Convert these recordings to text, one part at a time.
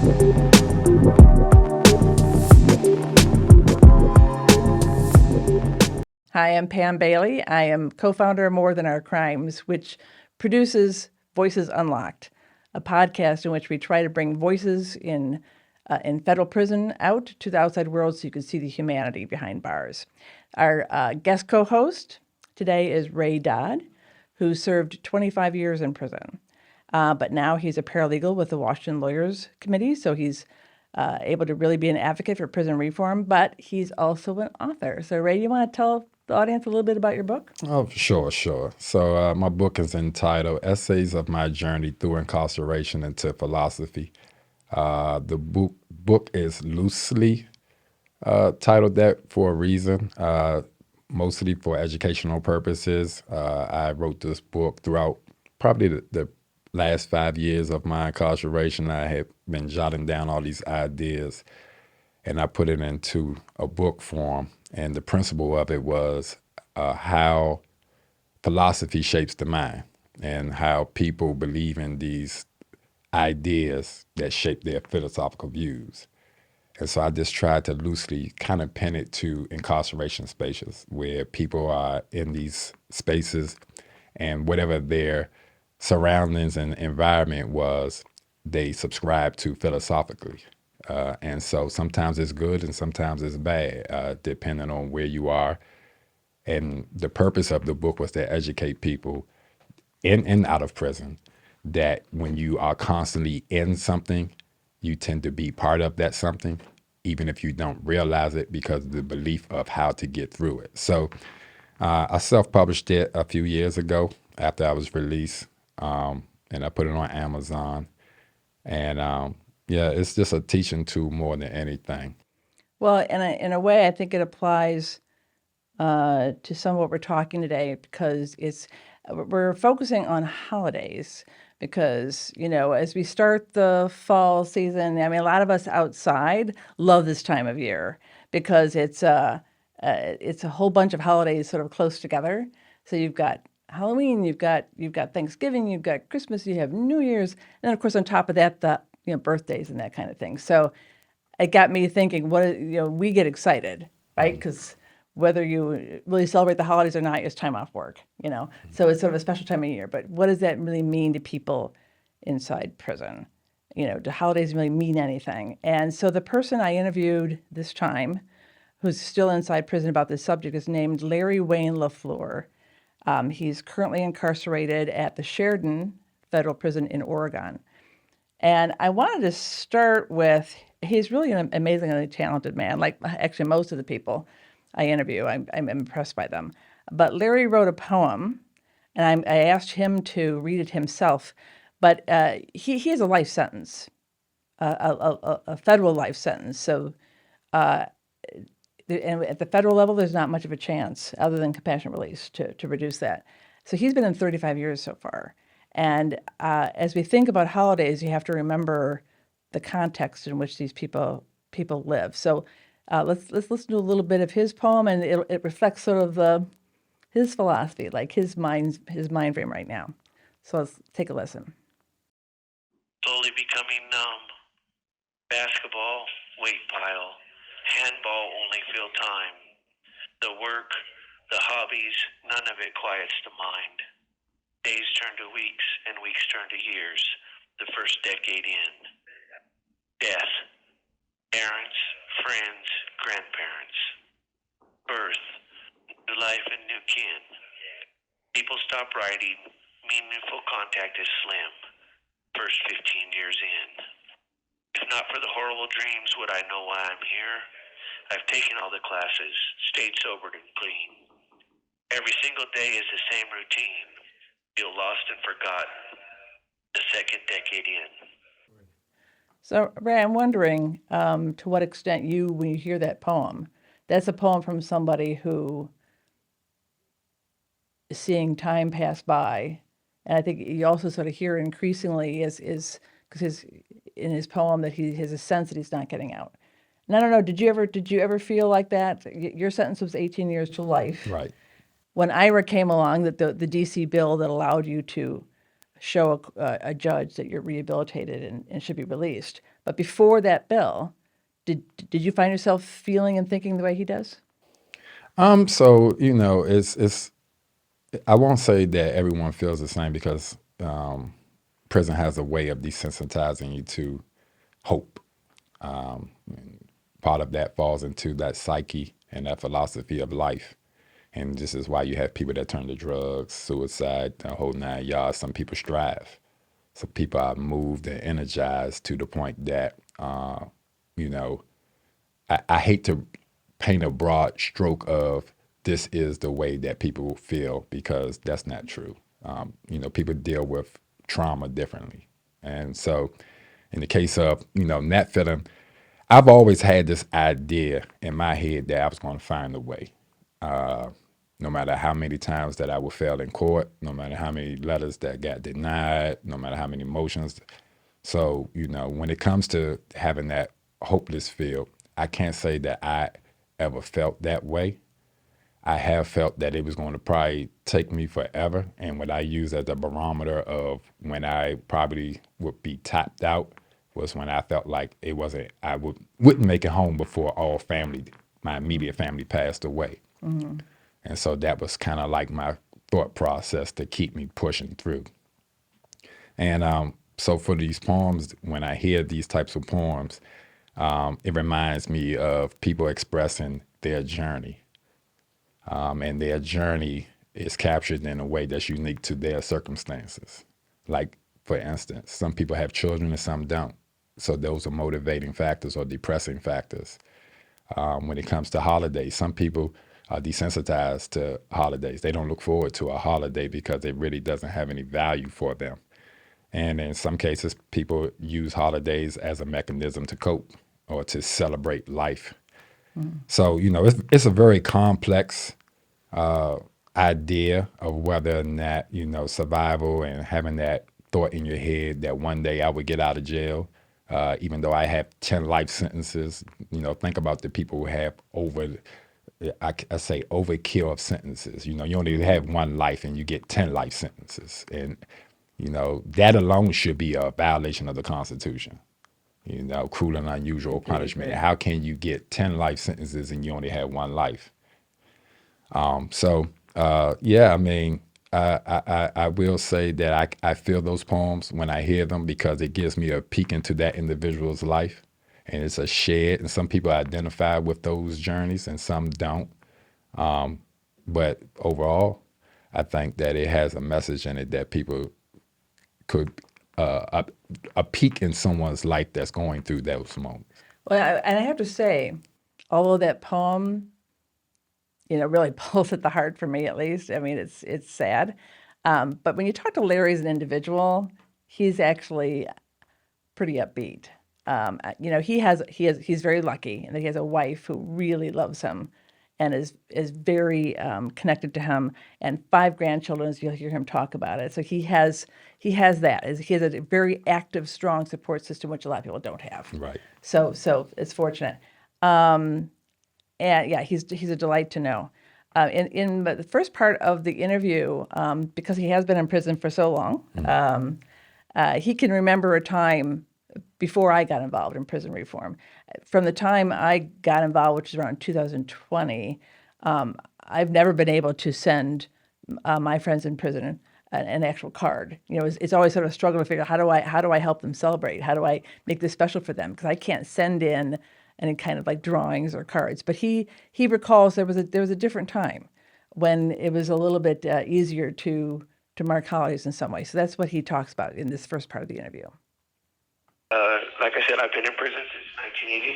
Hi, I'm Pam Bailey. I am co-founder of More Than Our Crimes, which produces Voices Unlocked, a podcast in which we try to bring voices in federal prison out to the outside world so you can see the humanity behind bars. Our guest co-host today is Ray Dodd, who served 25 years in prison. But now he's a paralegal with the Washington Lawyers Committee, so he's able to really be an advocate for prison reform, but he's also an author. So Ray, you want to tell the audience a little bit about your book? Oh, sure. So my book is entitled Essays of My Journey Through Incarceration into Philosophy. The book is loosely titled that for a reason, mostly for educational purposes. I wrote this book throughout probably the last 5 years of my incarceration. I had been jotting down all these ideas, and I put it into a book form. And the principle of it was how philosophy shapes the mind and how people believe in these ideas that shape their philosophical views. And so I just tried to loosely kind of pin it to incarceration spaces where people are in these spaces and whatever their surroundings and environment was, they subscribe to philosophically. And so sometimes it's good and sometimes it's bad, depending on where you are. And the purpose of the book was to educate people in and out of prison that when you are constantly in something, you tend to be part of that something, even if you don't realize it because of the belief of how to get through it. So I self-published it a few years ago after I was released, and I put it on Amazon. And yeah, it's just a teaching tool more than anything. Well, in a way, I think it applies to some of what we're talking today because we're focusing on holidays because, as we start the fall season, I mean, a lot of us outside love this time of year because it's a whole bunch of holidays sort of close together. So you've got Halloween, you've got Thanksgiving, you've got Christmas, you have New Year's, and then of course on top of that, the birthdays and that kind of thing. So it got me thinking, we get excited, right? Because whether you really celebrate the holidays or not, it's time off work, So it's sort of a special time of year. But what does that really mean to people inside prison? Do holidays really mean anything? And so the person I interviewed this time, who's still inside prison about this subject, is named Larry Wayne LaFleur. He's currently incarcerated at the Sheridan Federal Prison in Oregon. And I wanted to start with, he's really an amazingly talented man, like actually most of the people I interview. I'm impressed by them. But Larry wrote a poem, and I asked him to read it himself. But he has a life sentence, a federal life sentence. So and at the federal level, there's not much of a chance other than compassionate release to reduce that. So he's been in 35 years so far. And as we think about holidays, you have to remember the context in which these people live. So let's listen to a little bit of his poem, and it reflects sort of his philosophy, like his mind frame right now. So let's take a listen. Slowly becoming numb. Basketball, weight pile. Handball, only fill time. The work, the hobbies, none of it quiets the mind. Days turn to weeks, and weeks turn to years, the first decade in. Death, parents, friends, grandparents. Birth, new life and new kin. People stop writing, meaningful contact is slim, first 15 years in. If not for the horrible dreams, would I know why I'm here? I've taken all the classes, stayed sobered and clean. Every single day is the same routine. Feel lost and forgotten, the second decade in. So, Ray, I'm wondering to what extent when you hear that poem, that's a poem from somebody who is seeing time pass by. And I think you also sort of hear increasingly is because in his poem that he has a sense that he's not getting out. And I don't know, did you ever feel like that? Your sentence was 18 years to life. Right. When IRA came along, the DC bill that allowed you to show a judge that you're rehabilitated and should be released. But before that bill, did you find yourself feeling and thinking the way he does? So it's I won't say that everyone feels the same because prison has a way of desensitizing you to hope. Part of that falls into that psyche and that philosophy of life. And this is why you have people that turn to drugs, suicide, the whole 9 yards. Some people strive. Some people are moved and energized to the point that, you know, I hate to paint a broad stroke of this is the way that people feel because that's not true. People deal with trauma differently. And so, in the case of, Nat feeling, I've always had this idea in my head that I was going to find a way. No matter how many times that I would fail in court, no matter how many letters that got denied, no matter how many motions. So, when it comes to having that hopeless feel, I can't say that I ever felt that way. I have felt that it was going to probably take me forever. And what I use as a barometer of when I probably would be tapped out was when I felt like I wouldn't make it home before my immediate family passed away. Mm-hmm. And so that was kind of like my thought process to keep me pushing through. And so for these poems, when I hear these types of poems, it reminds me of people expressing their journey. And their journey is captured in a way that's unique to their circumstances. Like, for instance, some people have children and some don't. So those are motivating factors or depressing factors. When it comes to holidays, some people are desensitized to holidays. They don't look forward to a holiday because it really doesn't have any value for them. And in some cases, people use holidays as a mechanism to cope or to celebrate life. Mm-hmm. So, it's a very complex idea of whether or not, survival and having that thought in your head that one day I would get out of jail. Even though I have 10 life sentences, think about the people who have I say overkill of sentences. You only have one life and you get 10 life sentences. And, that alone should be a violation of the Constitution. Cruel and unusual punishment. Agreed. How can you get 10 life sentences and you only have one life? Yeah, I mean, I will say that I feel those poems when I hear them because it gives me a peek into that individual's life. And it's a shared, and some people identify with those journeys and some don't. But overall, I think that it has a message in it that people could, a peek in someone's life that's going through those moments. Well, and I have to say, although that poem, really pulls at the heart for me at least. I mean, it's sad. But when you talk to Larry as an individual, he's actually pretty upbeat. He's very lucky and that he has a wife who really loves him and is very connected to him, and 5 grandchildren, as you'll hear him talk about it. So he has that. He has a very active, strong support system, which a lot of people don't have. Right. So it's fortunate. And yeah, he's a delight to know. In the first part of the interview, because he has been in prison for so long, he can remember a time before I got involved in prison reform. From the time I got involved, which is around 2020, I've never been able to send my friends in prison an actual card. It's always sort of a struggle to figure out how do I help them celebrate? How do I make this special for them? Because I can't send in any kind of like drawings or cards. But he recalls there was a different time when it was a little bit easier to mark holidays in some way. So that's what he talks about in this first part of the interview. Like I said, I've been in prison since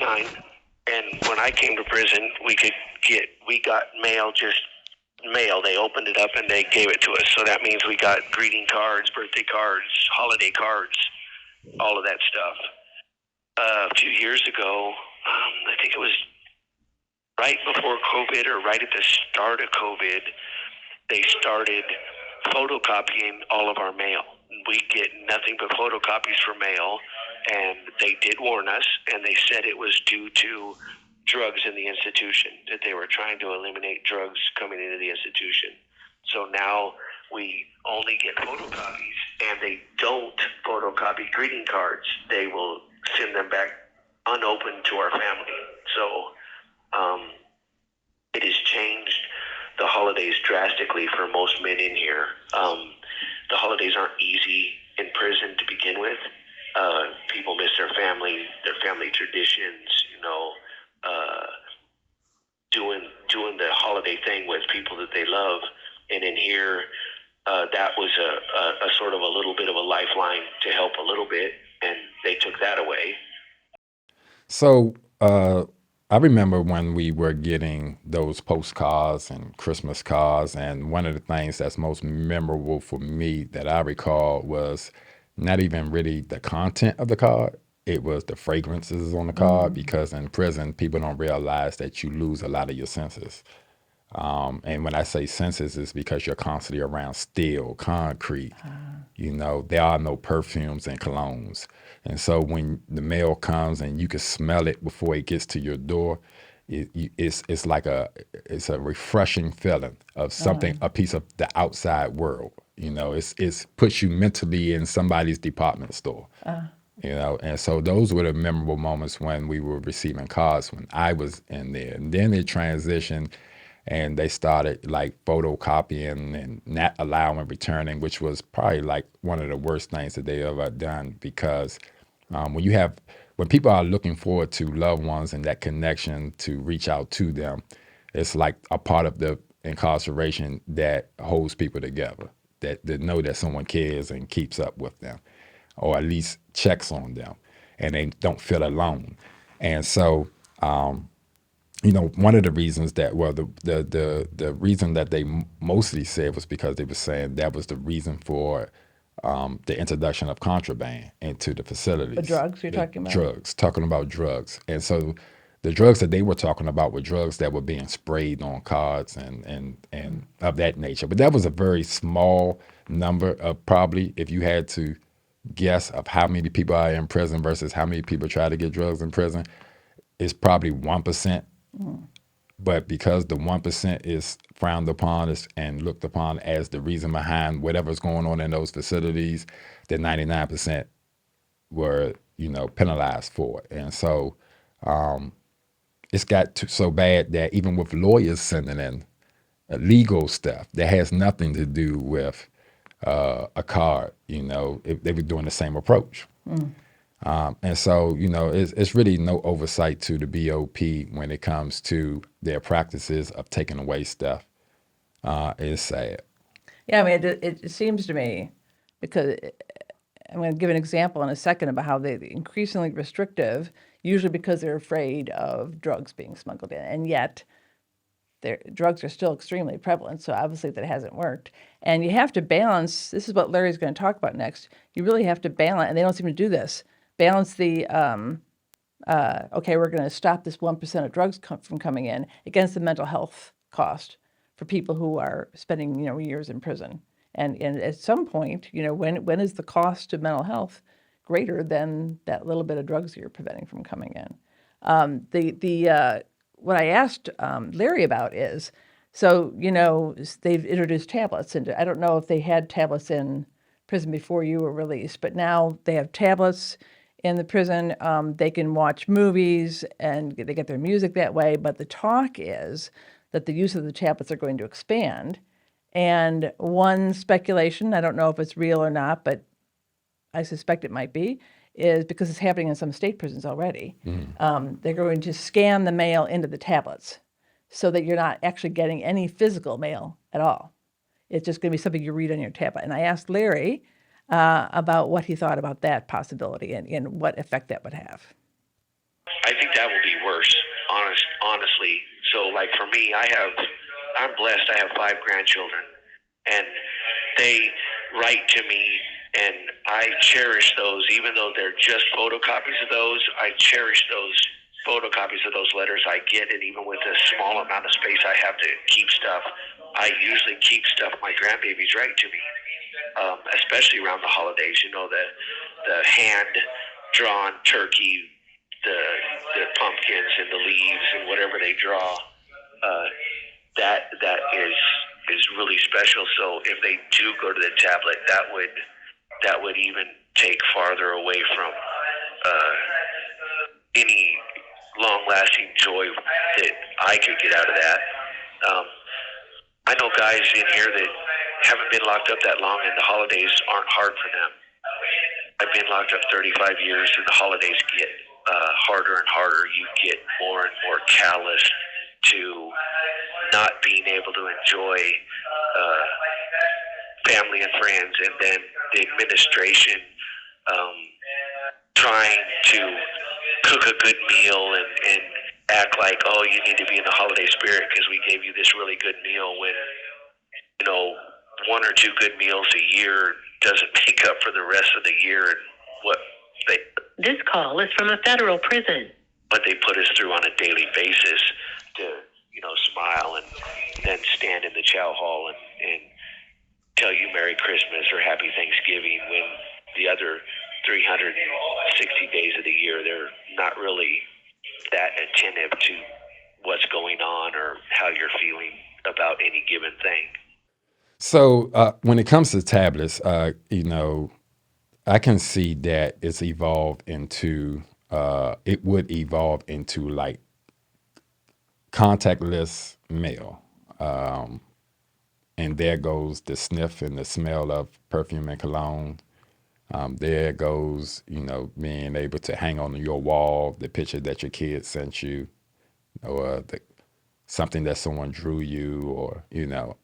1989, and when I came to prison, we got mail, just mail. They opened it up and they gave it to us. So that means we got greeting cards, birthday cards, holiday cards, all of that stuff. A few years ago, I think it was right before COVID or right at the start of COVID, they started photocopying all of our mail. We get nothing but photocopies for mail, and they did warn us, and they said it was due to drugs in the institution, that they were trying to eliminate drugs coming into the institution. So now we only get photocopies, and they don't photocopy greeting cards. They will send them back unopened to our family. So it has changed the holidays drastically for most men in here. The holidays aren't easy in prison to begin with. People miss their family traditions, doing the holiday thing with people that they love. And in here, that was a sort of a little bit of a lifeline to help a little bit, and they took that away. So I remember when we were getting those postcards and Christmas cards, and one of the things that's most memorable for me that I recall was not even really the content of the card. It was the fragrances on the card, because in prison, people don't realize that you lose a lot of your senses. And when I say senses, it's because you're constantly around steel, concrete. There are no perfumes and colognes. And so when the mail comes and you can smell it before it gets to your door, it's like it's a refreshing feeling of something, a piece of the outside world. It's puts you mentally in somebody's department store. And so those were the memorable moments when we were receiving cards when I was in there. And then it transitioned and they started like photocopying and not allowing returning, which was probably like one of the worst things that they ever done, because when people are looking forward to loved ones and that connection to reach out to them, it's like a part of the incarceration that holds people together, that know that someone cares and keeps up with them, or at least checks on them, and they don't feel alone. And so, one of the reasons that, well, the reason that they mostly said was because they were saying that was the reason for the introduction of contraband into the facilities. The drugs you're talking about? Talking about drugs. And so the drugs that they were talking about were drugs that were being sprayed on cards and of that nature. But that was a very small number of, probably, if you had to guess, of how many people are in prison versus how many people try to get drugs in prison, it's probably 1%. But because the 1% is frowned upon and looked upon as the reason behind whatever's going on in those facilities, the 99% were, penalized for it. And so it's got so bad that even with lawyers sending in legal stuff that has nothing to do with a card, they were doing the same approach. And so, it's really no oversight to the BOP when it comes to their practices of taking away stuff. It's sad. Yeah, I mean, it seems to me, because I'm going to give an example in a second about how they're increasingly restrictive, usually because they're afraid of drugs being smuggled in. And yet, drugs are still extremely prevalent, so obviously that hasn't worked. And you have to balance, this is what Larry's going to talk about next, you really have to balance, and they don't seem to do this, balance the, okay, we're going to stop this 1% of drugs from coming in, against the mental health cost for people who are spending, years in prison. And at some point, when is the cost to mental health greater than that little bit of drugs you're preventing from coming in? What I asked Larry about is, so, they've introduced tablets into, I don't know if they had tablets in prison before you were released, but now they have tablets in the prison. They can watch movies and they get their music that way. But the talk is that the use of the tablets are going to expand. And one speculation, I don't know if it's real or not, but I suspect it might be, is because it's happening in some state prisons already. They're going to scan the mail into the tablets so that you're not actually getting any physical mail at all. It's just going to be something you read on your tablet. And I asked Larry about what he thought about that possibility and what effect that would have. I think that will be worse, honestly. So, like for me, I'm blessed. I have 5 grandchildren, and they write to me, and I cherish those, even though they're just photocopies of those. I cherish those photocopies of those letters I get, and even with the small amount of space I have to keep stuff, I usually keep stuff my grandbabies write to me, especially around the holidays. The hand-drawn turkey, the pumpkins and the leaves and whatever they draw. That is really special. So if they do go to the tablet, that would even take farther away from any long-lasting joy that I could get out of that. I know guys in here that haven't been locked up that long, and the holidays aren't hard for them. I've been locked up 35 years, and the holidays get harder and harder. You get more and more callous to not being able to enjoy family and friends, and then the administration trying to cook a good meal and act like, oh, you need to be in the holiday spirit because we gave you this really good meal, when, you know, one or two good meals a year doesn't make up for the rest of the year and what they... This call is from a federal prison. What they put us through on a daily basis to, you know, smile and then stand in the chow hall and tell you Merry Christmas or Happy Thanksgiving, when the other 360 days of the year, they're not really that attentive to what's going on or how you're feeling about any given thing. So when it comes to tablets, you know, I can see that it's evolved into, it would evolve into like contactless mail. And there goes the sniff and the smell of perfume and cologne. There goes, you know, being able to hang on your wall the picture that your kid sent you, or something that someone drew you, or, you know,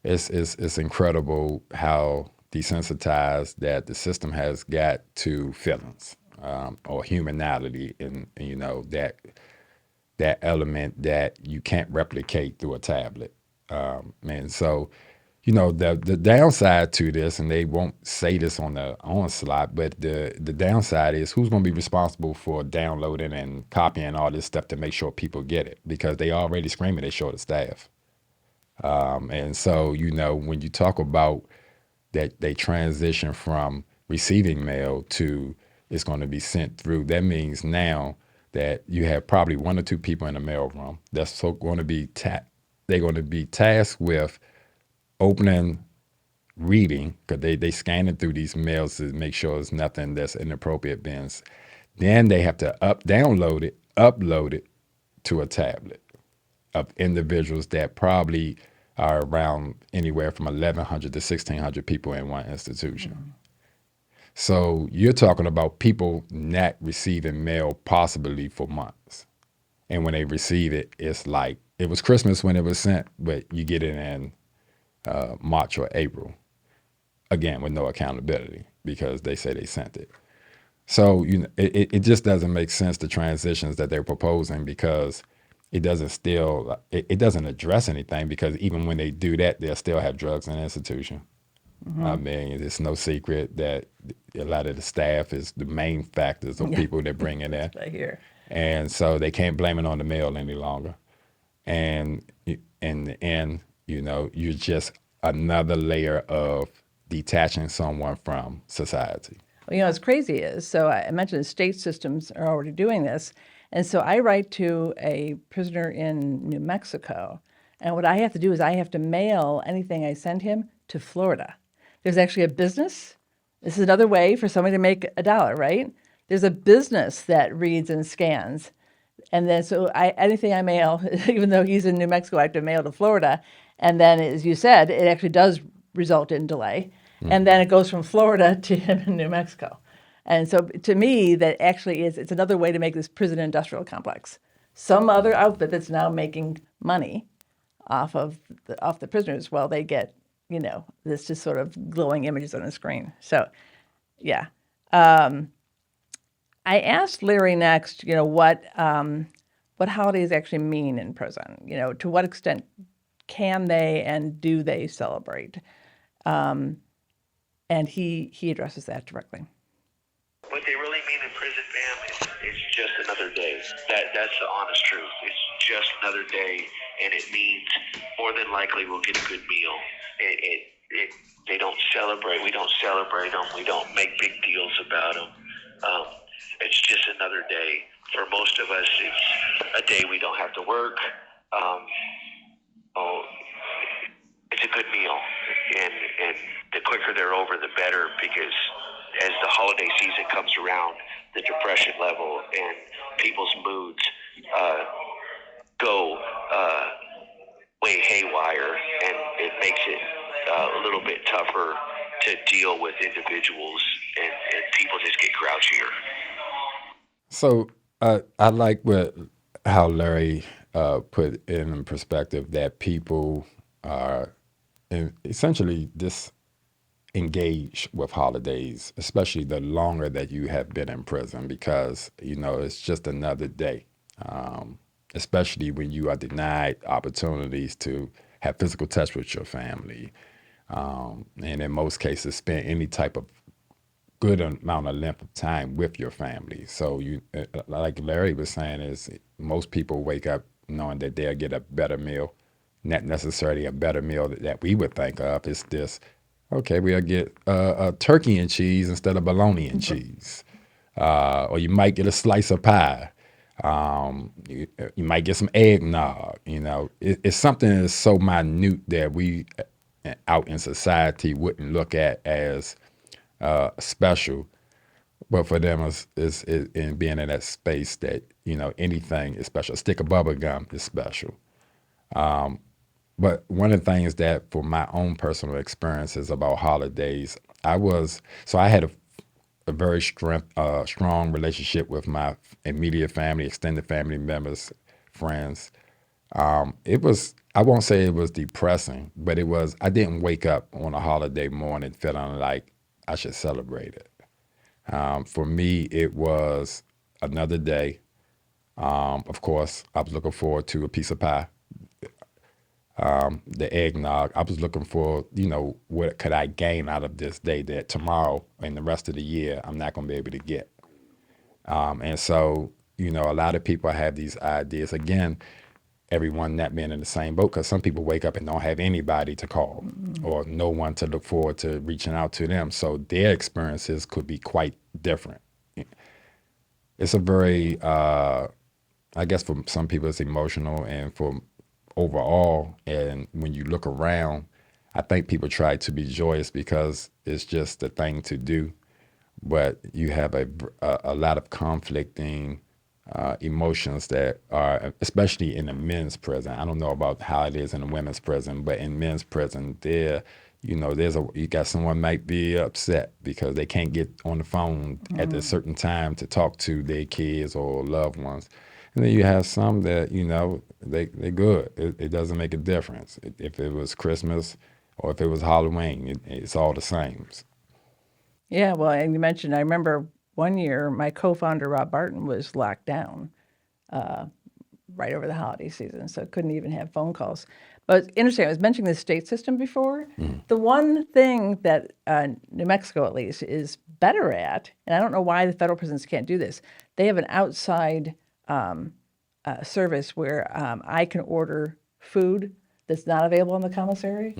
it's incredible how desensitized that the system has got to feelings, or humanality, and you know that element that you can't replicate through a tablet. And so, you know, the downside to this, and they won't say this on the onslaught, but the downside is who's going to be responsible for downloading and copying all this stuff to make sure people get it, because they already screaming they short of staff. And so, you know, when you talk about that they transition from receiving mail to it's going to be sent through, that means now that you have probably one or two people in the mail room that's so going to be they're going to be tasked with opening, reading, because they scanning through these mails to make sure there's nothing that's inappropriate bins. Then they have to download it, upload it to a tablet of individuals that probably are around anywhere from 1,100 to 1,600 people in one institution. Mm-hmm. So you're talking about people not receiving mail possibly for months. And when they receive it, it's like it was Christmas when it was sent, but you get it in March or April, again, with no accountability because they say they sent it. So you know, it just doesn't make sense, the transitions that they're proposing, because it doesn't address anything, because even when they do that, they'll still have drugs in the institution. Mm-hmm. I mean, it's no secret that a lot of the staff is the main factors of people that bring it in. I hear. And so they can't blame it on the mail any longer. And in the end, you know, you're just another layer of detaching someone from society. Well, you know, what's crazy is, so I mentioned the state systems are already doing this. And so I write to a prisoner in New Mexico. And what I have to do is I have to mail anything I send him to Florida. There's actually a business. This is another way for somebody to make a dollar, right? There's a business that reads and scans. And then so anything I mail, even though he's in New Mexico, I have to mail to Florida. And then, as you said, it actually does result in delay. And then it goes from Florida to him in New Mexico. And so to me, that actually it's another way to make this prison industrial complex. Some other outfit that's now making money off the prisoners while they get, you know, this just sort of glowing images on the screen. So, yeah. I asked Larry next, you know, what holidays actually mean in prison. You know, to what extent can they and do they celebrate? And he addresses that directly. What they really mean in prison, fam, is just another day. That's the honest truth. It's just another day, and it means more than likely we'll get a good meal. They don't celebrate. We don't celebrate them. We don't make big deals about them. It's just another day. For most of us, it's a day we don't have to work. It's a good meal, and the quicker they're over, the better, because as the holiday season comes around, the depression level and people's moods uh, go way haywire, and it makes it a little bit tougher to deal with individuals, and people just get grouchier. So I like how Larry put in perspective that people are essentially disengaged with holidays, especially the longer that you have been in prison, because it's just another day. Especially when you are denied opportunities to have physical touch with your family, and in most cases, spend any type of good amount of length of time with your family. So like Larry was saying, is most people wake up knowing that they'll get a better meal, not necessarily a better meal that we would think of. It's this, okay, we'll get a turkey and cheese instead of bologna and cheese, or you might get a slice of pie. You might get some eggnog. It's something that's so minute that we out in society wouldn't look at as special, but for them, is in being in that space that anything is special. A stick of bubble gum is special. But one of the things that, for my own personal experiences about holidays, I had a very strong relationship with my immediate family, extended family members, friends. It was, I won't say it was depressing, but I didn't wake up on a holiday morning feeling like I should celebrate it. For me, it was another day. Of course, I was looking forward to a piece of pie, the eggnog. I was looking for, what could I gain out of this day that tomorrow and the rest of the year I'm not going to be able to get. And so, a lot of people have these ideas. Again, everyone not being in the same boat, because some people wake up and don't have anybody to call or no one to look forward to reaching out to them. So their experiences could be quite different. It's a very, I guess for some people it's emotional, and for overall, and when you look around, I think people try to be joyous because it's just the thing to do, but you have a lot of conflicting emotions that are, especially in the men's prison. I don't know about how it is in the women's prison, but in men's prison, you got someone might be upset because they can't get on the phone at a certain time to talk to their kids or loved ones. And then you have some that, they good. It doesn't make a difference. If it was Christmas or if it was Halloween, it's all the same. Yeah, well, and you mentioned, I remember one year my co-founder, Rob Barton, was locked down right over the holiday season, so couldn't even have phone calls. But it's interesting, I was mentioning the state system before. The one thing that New Mexico, at least, is better at, and I don't know why the federal prisons can't do this, they have an outside service where I can order food that's not available in the commissary,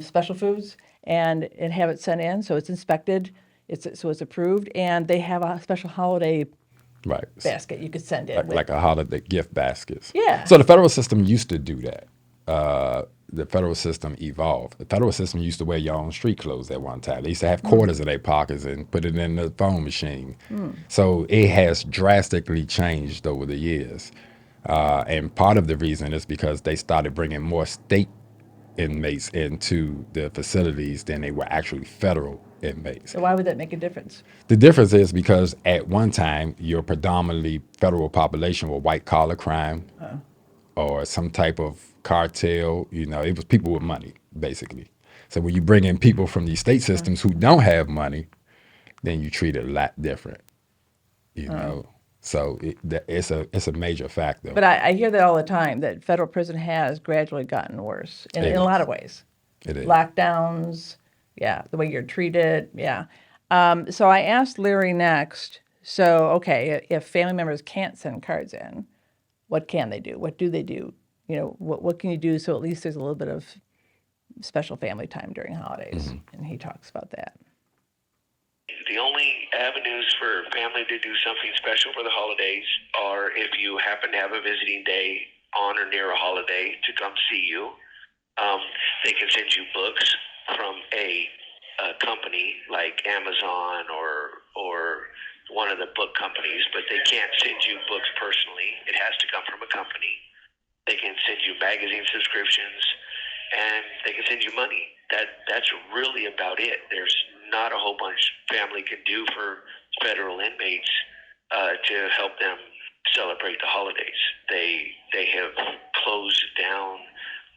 special foods, and have it sent in, so it's inspected, so it's approved, and they have a special holiday Right. basket you could send in. Like a holiday gift baskets. Yeah. So the federal system used to do that. The federal system evolved. The federal system used to wear your own street clothes at one time. They used to have quarters in their pockets and put it in the phone machine. So it has drastically changed over the years. And part of the reason is because they started bringing more state inmates into the facilities than they were actually federal inmates. So why would that make a difference? The difference is because at one time, your predominantly federal population were white collar crime or some type of cartel. It was people with money, basically. So when you bring in people from these state systems who don't have money, then you treat it a lot different. So it's a major factor. But I hear that all the time, that federal prison has gradually gotten worse in a lot of ways. It is. Lockdowns, yeah, the way you're treated, yeah. So I asked Larry next, so, okay, if family members can't send cards in, what can they do? What do they do? What can you do so at least there's a little bit of special family time during holidays? And he talks about that. The only avenues for family to do something special for the holidays are if you happen to have a visiting day on or near a holiday to come see you. They can send you books from a company like Amazon or one of the book companies, but they can't send you books personally. It has to come from a company. They can send you magazine subscriptions, and they can send you money. That's really about it. There's not a whole bunch family can do for federal inmates to help them celebrate the holidays. They have closed down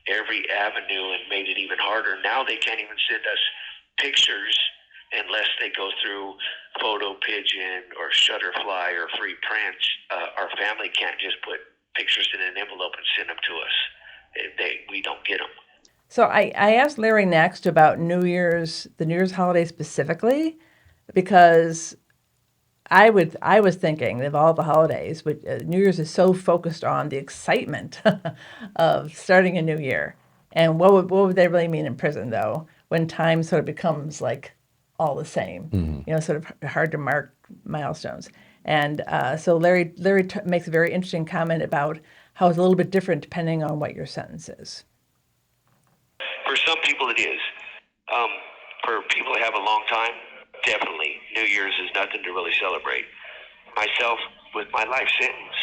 every avenue and made it even harder. Now they can't even send us pictures unless they go through Photo Pigeon or Shutterfly or Free Prints. Our family can't just put pictures in an envelope and send them to us. We don't get them. So I asked Larry next about the New Year's holiday specifically, because I was thinking of all the holidays, but New Year's is so focused on the excitement of starting a new year. And what would they really mean in prison, though, when time sort of becomes like all the same, sort of hard to mark milestones. And so Larry makes a very interesting comment about how it's a little bit different depending on what your sentence is. For some people, it is. For people that have a long time, definitely New Year's is nothing to really celebrate. Myself, with my life sentence,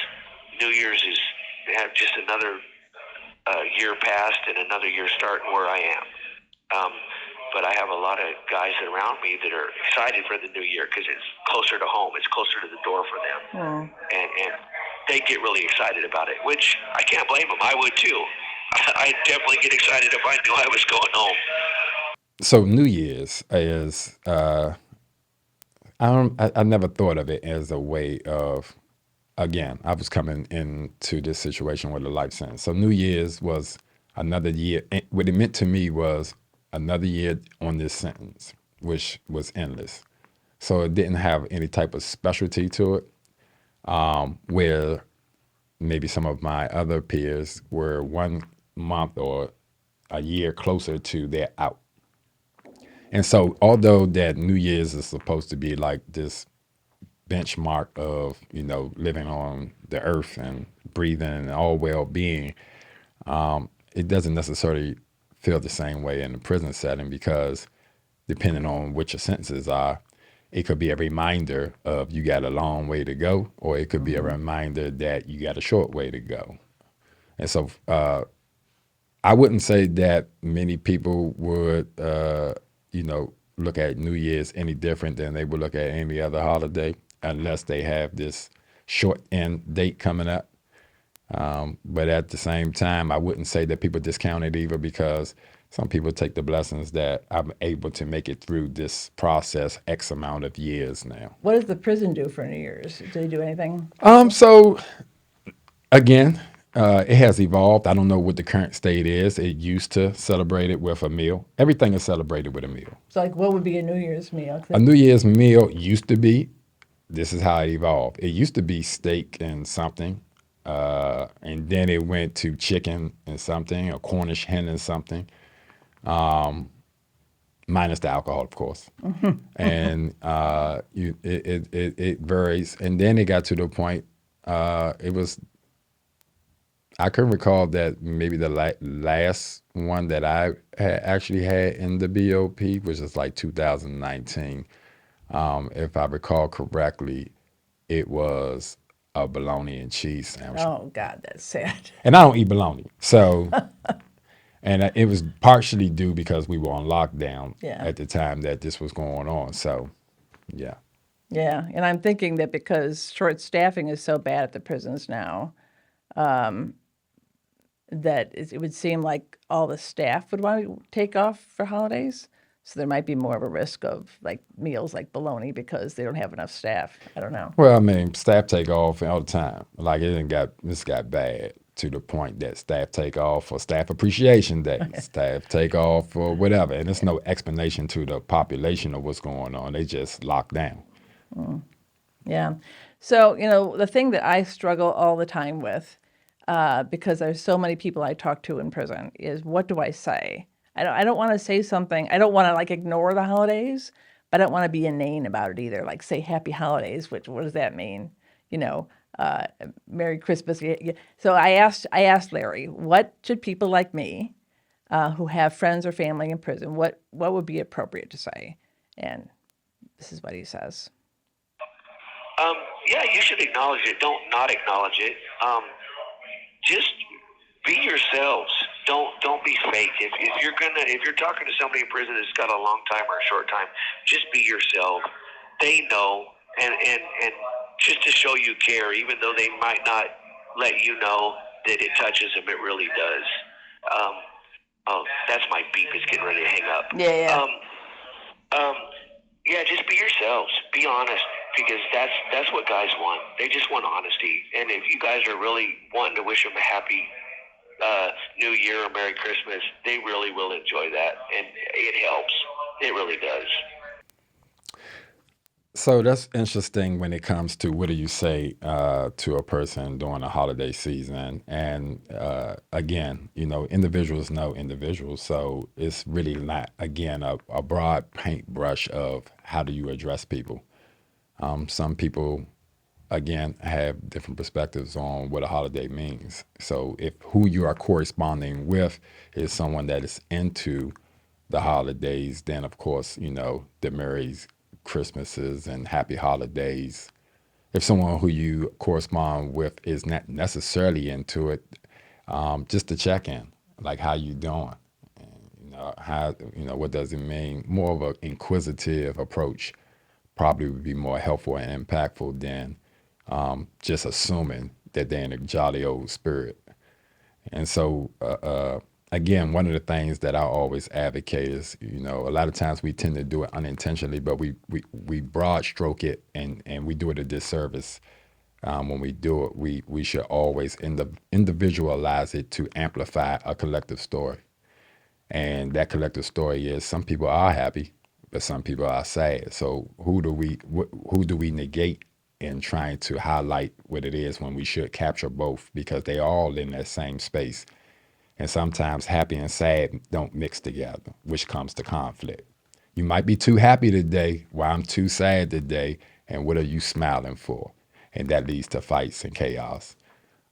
New Year's is just another year past and another year starting where I am. But I have a lot of guys around me that are excited for the new year because it's closer to home. It's closer to the door for them. And they get really excited about it, which I can't blame them. I would too. I'd definitely get excited if I knew I was going home. So New Year's is I never thought of it as a way of, again, I was coming into this situation with a life sentence. So New Year's was another year. What it meant to me was another year on this sentence, which was endless. So it didn't have any type of specialty to it, where maybe some of my other peers were 1 month or a year closer to their out. And so although that New Year's is supposed to be like this benchmark of, living on the earth and breathing and all well-being, it doesn't necessarily feel the same way in the prison setting, because depending on what your sentences are, it could be a reminder of you got a long way to go, or it could be a reminder that you got a short way to go. And so I wouldn't say that many people would, look at New Year's any different than they would look at any other holiday, unless they have this short end date coming up. But at the same time, I wouldn't say that people discount it either, because some people take the blessings that I'm able to make it through this process X amount of years now. What does the prison do for New Year's? Do they do anything? So again, it has evolved. I don't know what the current state is. It used to celebrate it with a meal. Everything is celebrated with a meal. So, like, what would be a New Year's meal? A New Year's meal used to be, this is how it evolved. It used to be steak and something, and then it went to chicken and something, or Cornish hen and something, minus the alcohol, of course. And it varies. And then it got to the point, it was, I can recall that maybe the last one that I actually had in the BOP, which is like 2019. If I recall correctly, it was a bologna and cheese sandwich. Oh, God, that's sad. And I don't eat bologna. So, and it was partially due because we were on lockdown at the time that this was going on. So, yeah. Yeah, and I'm thinking that because short staffing is so bad at the prisons now, that it would seem like all the staff would want to take off for holidays. So there might be more of a risk of like meals like bologna because they don't have enough staff. I don't know. Well, I mean, staff take off all the time. Like this got bad to the point that staff take off for Staff Appreciation Day. Staff take off for whatever. And there's no explanation to the population of what's going on. They just lock down. Yeah. So, the thing that I struggle all the time with, because there's so many people I talk to in prison, is what do I say? I don't want to say something. I don't want to like ignore the holidays, but I don't want to be inane about it either. Like say Happy Holidays, which what does that mean? Merry Christmas. So I asked Larry, what should people like me, who have friends or family in prison, what would be appropriate to say? And this is what he says. Yeah, you should acknowledge it. Don't not acknowledge it. Just be yourselves. Don't be fake. If you're talking to somebody in prison that's got a long time or a short time, just be yourself. They know, and just to show you care, even though they might not let you know that it touches them, it really does. Um, oh, that's my beep. It's getting ready to hang up. Yeah. Um, yeah, just be yourselves. Be honest, because that's what guys want. They just want honesty. And if you guys are really wanting to wish them a happy New Year or Merry Christmas, they really will enjoy that, and it helps. It really does. So that's interesting when it comes to what do you say to a person during the holiday season. And again, individuals know individuals. So it's really not, again, a broad paintbrush of how do you address people. Some people, again, have different perspectives on what a holiday means. So if who you are corresponding with is someone that is into the holidays, then of course, the Merry Christmases and Happy Holidays. If someone who you correspond with is not necessarily into it, just to check in, like how you doing, how what does it mean? More of an inquisitive approach probably would be more helpful and impactful than just assuming that they're in a jolly old spirit. And so, again, one of the things that I always advocate is, a lot of times we tend to do it unintentionally, but we broad stroke it and we do it a disservice. When we do it, we should always individualize it to amplify a collective story. And that collective story is some people are happy, but some people are sad. So who do we negate in trying to highlight what it is when we should capture both because they are all in that same space. And sometimes happy and sad don't mix together, which comes to conflict. You might be too happy today while I'm too sad today. And what are you smiling for? And that leads to fights and chaos.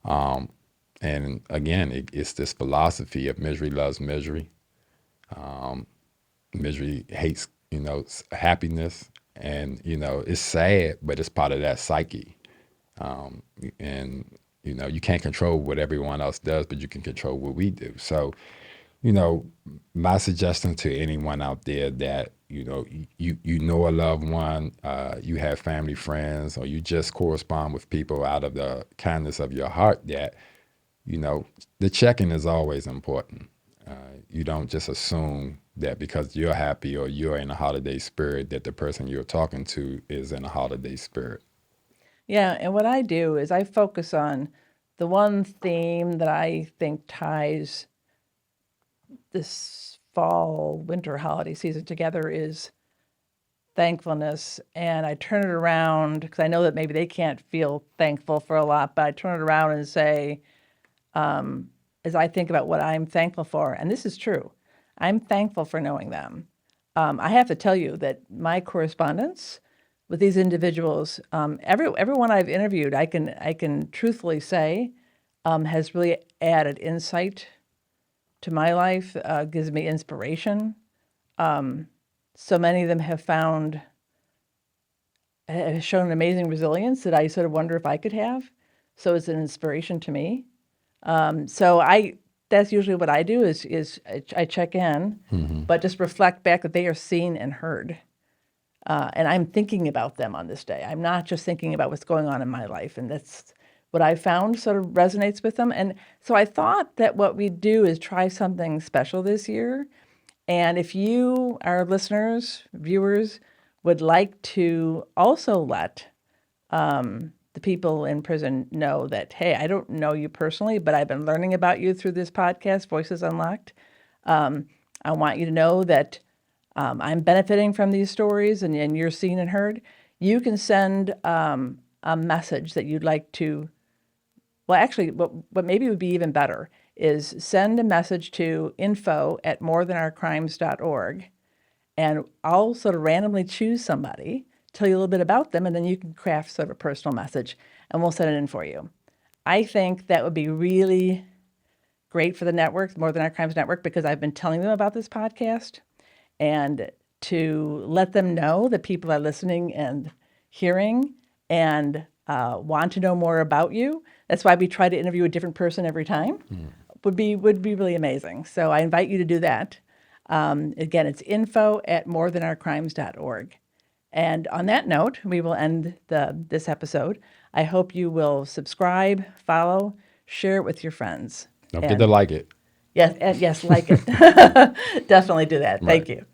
And again, it's this philosophy of misery loves misery. Misery hates, happiness. And, it's sad, but it's part of that psyche. And, you can't control what everyone else does, but you can control what we do. So, my suggestion to anyone out there that, you know a loved one, you have family, friends, or you just correspond with people out of the kindness of your heart that, the check-in is always important. You don't just assume that because you're happy or you're in a holiday spirit that the person you're talking to is in a holiday spirit. Yeah, and what I do is I focus on the one theme that I think ties this fall, winter holiday season together is thankfulness. And I turn it around because I know that maybe they can't feel thankful for a lot, but I turn it around and say, as I think about what I'm thankful for, and this is true, I'm thankful for knowing them. I have to tell you that my correspondence with these individuals, everyone I've interviewed, I can truthfully say, has really added insight to my life, gives me inspiration. So many of them have shown amazing resilience that I sort of wonder if I could have. So it's an inspiration to me. That's usually what I do is I check in, but just reflect back that they are seen and heard. And I'm thinking about them on this day. I'm not just thinking about what's going on in my life. And that's what I found sort of resonates with them. And so I thought that what we do is try something special this year. And if you, our listeners, viewers, would like to also let the people in prison know that, hey, I don't know you personally, but I've been learning about you through this podcast, Voices Unlocked. I want you to know that I'm benefiting from these stories and you're seen and heard. You can send a message that you'd like to, well, actually, what maybe would be even better is send a message to info@morethanOurcrimes.org, and I'll sort of randomly choose somebody, tell you a little bit about them, and then you can craft sort of a personal message, and we'll send it in for you. I think that would be really great for the network, More Than Our Crimes Network, because I've been telling them about this podcast, and to let them know that people are listening and hearing and want to know more about you, that's why we try to interview a different person every time, would be really amazing. So I invite you to do that. Again, it's info@morethanourcrimes.org. And on that note, we will end this episode. I hope you will subscribe, follow, share it with your friends. Don't forget to like it. Yes, like it. Definitely do that. Thank Right. you.